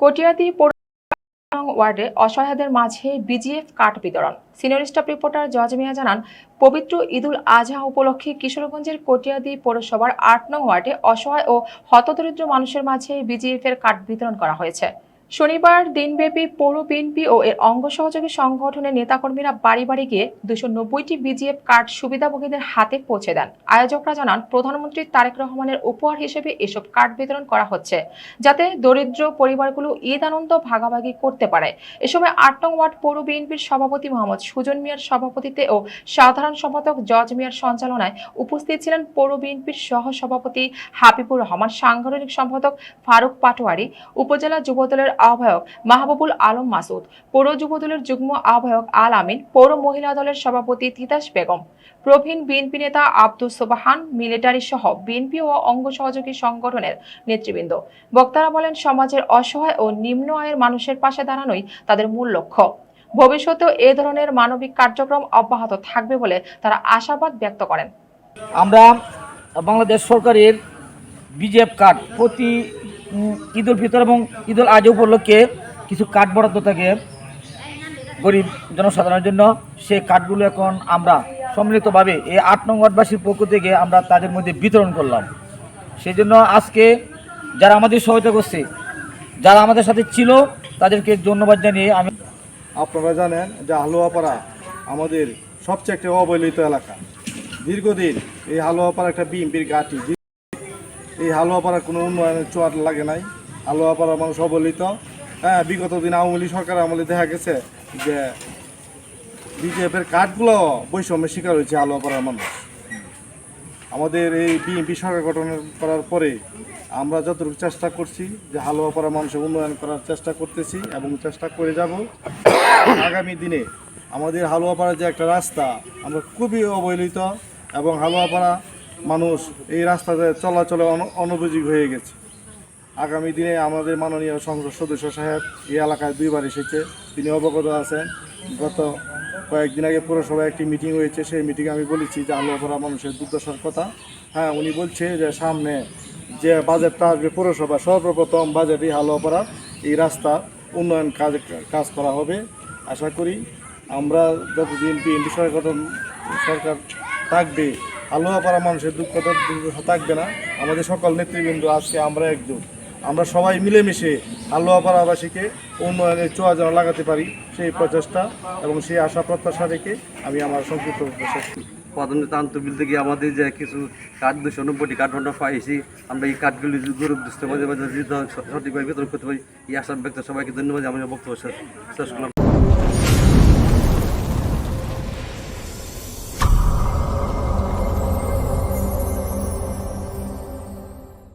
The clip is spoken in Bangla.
কটিয়াদি পৌর ওয়ার্ডে অসহায়দের মাঝে বিজিএফ কার্ড বিতরণ। সিনিয়র স্টাফ রিপোর্টার জজ মিয়া জানান, পবিত্র ঈদুল আজহা উপলক্ষে কিশোরগঞ্জের কটিয়াদি পৌরসভার ৮ নং ওয়ার্ডে অসহায় ও হতদরিদ্র মানুষের মাঝে বিজিএফ এর কার্ড বিতরণ করা হয়েছে। শনিবার দিনব্যাপী পৌর বিএনপি ও এর অঙ্গ সহযোগী সংগঠনের নেতাকর্মীরা বাড়ি বাড়ি গিয়ে 290টি বিজিএফ কার্ড সুবিধাভোগীদের হাতে পৌঁছে দেন। আয়োজকরা জানান, প্রধানমন্ত্রী তারেক রহমানের উপহার হিসেবে এসব কার্ড বিতরণ করা হচ্ছে, যাতে দরিদ্র পরিবারগুলো ঈদ আনন্দ ভাগাভাগি করতে পারে। এ সময় ৮ নং ওয়ার্ড পৌর বিএনপির সভাপতি মোহাম্মদ সুজন মিয়ার সভাপতিত্বে ও সাধারণ সম্পাদক জজ মিয়ার সঞ্চালনায় উপস্থিত ছিলেন পৌর বিএনপির সহ সভাপতি হাবিবুর রহমান, সাংগঠনিক সম্পাদক ফারুক পাটোয়ারি, উপজেলা যুবদলের আহ্বায়ক মাহবুবুল আলম মাসুদ, পৌর যুবদলের যুগ্ম আহ্বায়ক আল আমিন, পৌর মহিলা দলের সভাপতি তিতাস বেগম, প্রবীণ বিএনপি নেতা আব্দুস সোবাহান, মিলিটারি সহ বিএনপি ও অঙ্গ সহযোগী সংগঠনের নেতৃবৃন্দ। বক্তারা বলেন, সমাজের অসহায় ও নিম্ন আয়ের মানুষের পাশে দাঁড়ানোই তাদের মূল লক্ষ্য। ভবিষ্যতেও এ ধরনের মানবিক কার্যক্রম অব্যাহত থাকবে বলে তারা আশাবাদ ব্যক্ত করেন। আমরা বাংলাদেশ সরকারের বিজিএফ কার্ড প্রতি ঈদুল ফিতর এবং ঈদুল আজহা উপলক্ষে কিছু কার্ড বরাদ্দ থাকে গরিব জনসাধারণের জন্য। সেই কার্ডগুলো এখন আমরা সম্মিলিতভাবে এই ৮ নং ওয়ার্ডবাসীর পক্ষ থেকে আমরা তাদের মধ্যে বিতরণ করলাম। সেই জন্য আজকে যারা আমাদের সহায়তা করছে, যারা আমাদের সাথে ছিল, তাদেরকে ধন্যবাদ জানিয়ে আমি। আপনারা জানেন যে হালুয়াপাড়া আমাদের সবচেয়ে একটা অবহেলিত এলাকা। দীর্ঘদিন এই হালুয়াপাড়া একটা বিএনপির ঘাঁটি। এই হালুয়াপাড়ার কোনো উন্নয়নের চোয়ার লাগে নাই। হালুয়াপাড়ার মানুষ অবহেলিত। বিগত দিন আওয়ামী লীগ সরকার আমলে দেখা গেছে যে বিজেপির কার্ডগুলো বৈষম্যের শিকার হয়েছে হালুয়াপাড়ার মানুষ। আমাদের এই বিএনপি সরকার গঠন করার পরে আমরা যতটুকু চেষ্টা করছি যে হালুয়াপাড়া মানুষের উন্নয়ন করার চেষ্টা করতেছি এবং চেষ্টা করে যাব। আগামী দিনে আমাদের হালুয়াপাড়ার যে একটা রাস্তা, আমরা খুবই অবহেলিত এবং হালুয়াপাড়া মানুষ এই রাস্তাতে চলাচলে অনুপযোগী হয়ে গেছে। আগামী দিনে আমাদের মাননীয় সংসদ সদস্য সাহেব এই এলাকায় 2বার এসেছে, তিনি অবগত আছেন। গত কয়েকদিন আগে পৌরসভায় একটি মিটিং হয়েছে, সেই মিটিংয়ে আমি বলেছি যে হালুয়াপাড়া মানুষের দুর্দশার কথা। উনি বলছে যে সামনে যে বাজেটটা আসবে পৌরসভা, সর্বপ্রথম বাজেটে হালুয়াপাড়া এই রাস্তা উন্নয়ন কাজ করা হবে। আশা করি আমরা যতদিন বিএনপি সরকার থাকবে, হালুয়াপাড়া মানুষের দুর্দশা থাকবে না। আমাদের সকল নেতৃবৃন্দ আজকে আমরা একদম, আমরা সবাই মিলেমিশে হালুয়াপাড়াবাসীকে উন্নয়নের ছোঁয়া যেন লাগাতে পারি, সেই প্রচেষ্টা এবং সেই আশা প্রত্যাশা রেখে আমি আমার সংক্ষিপ্ত শেষ করি। প্রধানমন্ত্রী আন্তর্বিল থেকে আমাদের যে কিছু কার্ড 290টি কার্ড আমরা পাইছি, আমরা এই কার্ডগুলি গরিব দুস্থ মাঝে মাঝে সঠিকভাবে বিতরণ করতে পারি। এই আশা ব্যক্ত সবাইকে ধন্যবাদ। আমি বক্তব্য শেষ করলাম।